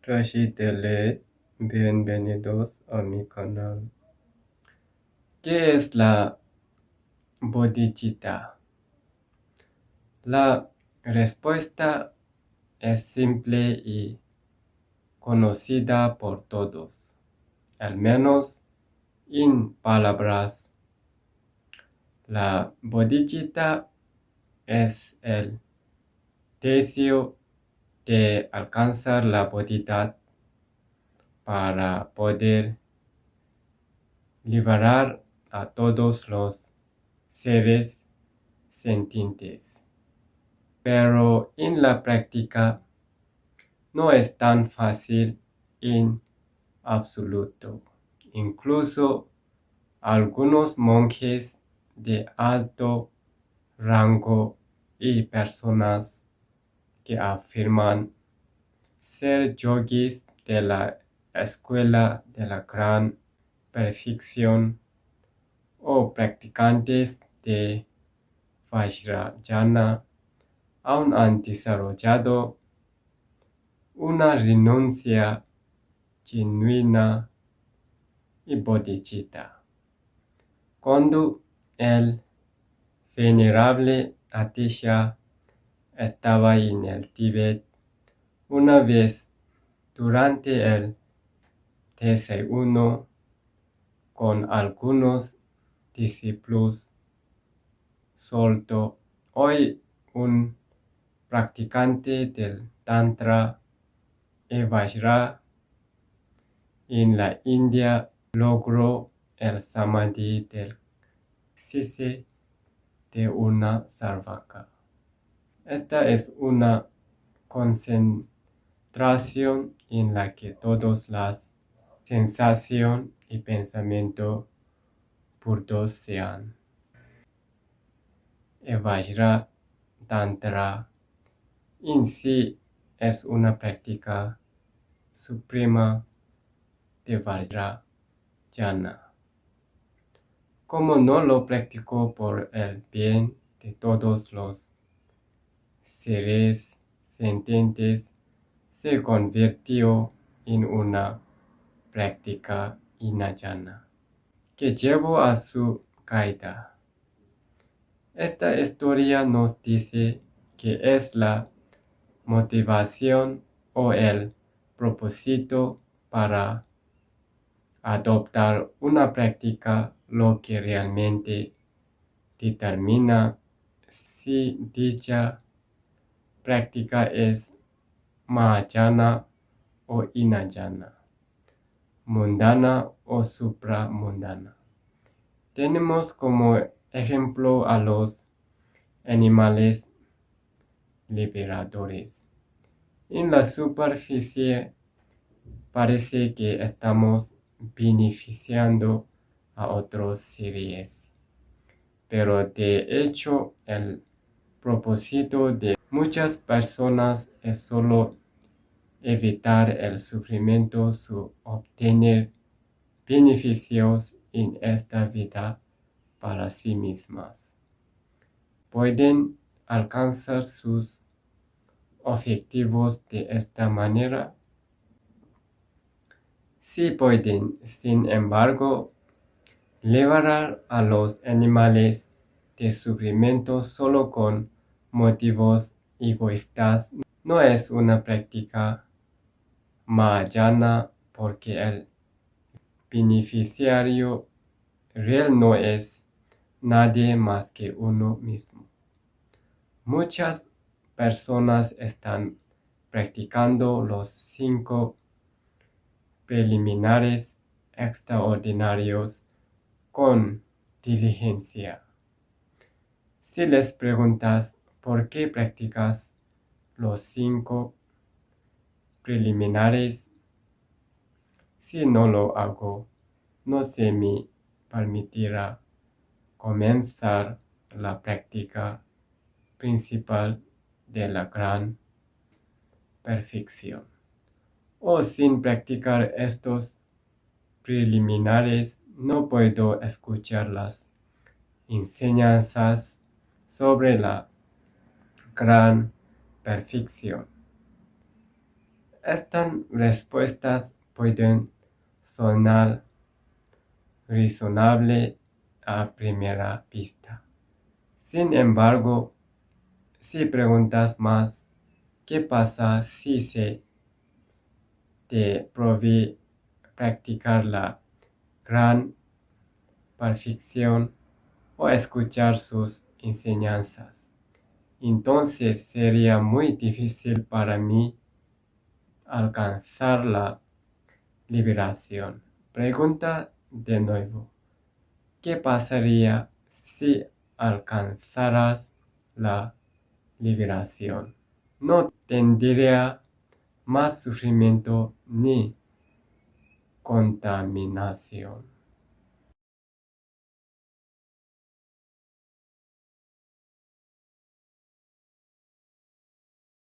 Rashid L. Bienvenidos a mi canal. ¿Qué es la bodhicitta? La respuesta es simple y conocida por todos, al menos en palabras. La bodhicitta es el deseo de alcanzar la bodhidad para poder liberar a todos los seres sintientes. Pero en la práctica no es tan fácil en absoluto. Incluso algunos monjes de alto rango y personas que afirman ser yogis de la escuela de la gran perfección o practicantes de Vajrayana aún han desarrollado una renuncia genuina y bodhicitta. Cuando el venerable Atisha estaba en el Tíbet, una vez durante el desayuno con algunos discípulos, soltó hoy un practicante del Tantra y Vajra en la India logró el samadhi del cese de una sarvaka. Esta es una concentración en la que todas las sensación y pensamiento puros sean. El Vajra Tantra en sí es una práctica suprema de Vajrayana. Como no lo practicó por el bien de todos los seres sintientes, se convirtió en una práctica hinayana que llevó a su caída. Esta historia nos dice que es la motivación o el propósito para adoptar una práctica lo que realmente determina si dicha práctica es mahayana o hinayana, mundana o supramundana. Tenemos como ejemplo a los animales liberadores. En la superficie parece que estamos beneficiando a otros seres, pero de hecho el propósito de muchas personas es solo evitar el sufrimiento o obtener beneficios en esta vida para sí mismas. Pueden alcanzar sus objetivos de esta manera. Sí pueden, sin embargo, liberar a los animales de sufrimiento solo con motivos egoístas no es una práctica mahayana porque el beneficiario real no es nadie más que uno mismo. Muchas personas están practicando los 5 preliminares extraordinarios con diligencia. Si les preguntas por qué practicas los 5 preliminares, si no lo hago, no se me permitirá comenzar la práctica principal de la gran perfección. O sin practicar estos preliminares, no puedo escuchar las enseñanzas sobre la gran perfección. Estas respuestas pueden sonar razonables a primera vista. Sin embargo, si preguntas más, ¿qué pasa si se te prohíbe practicar la gran perfección o escuchar sus enseñanzas? Entonces sería muy difícil para mí alcanzar la liberación. Pregunta de nuevo, ¿qué pasaría si alcanzaras la liberación? No tendría más sufrimiento ni contaminación.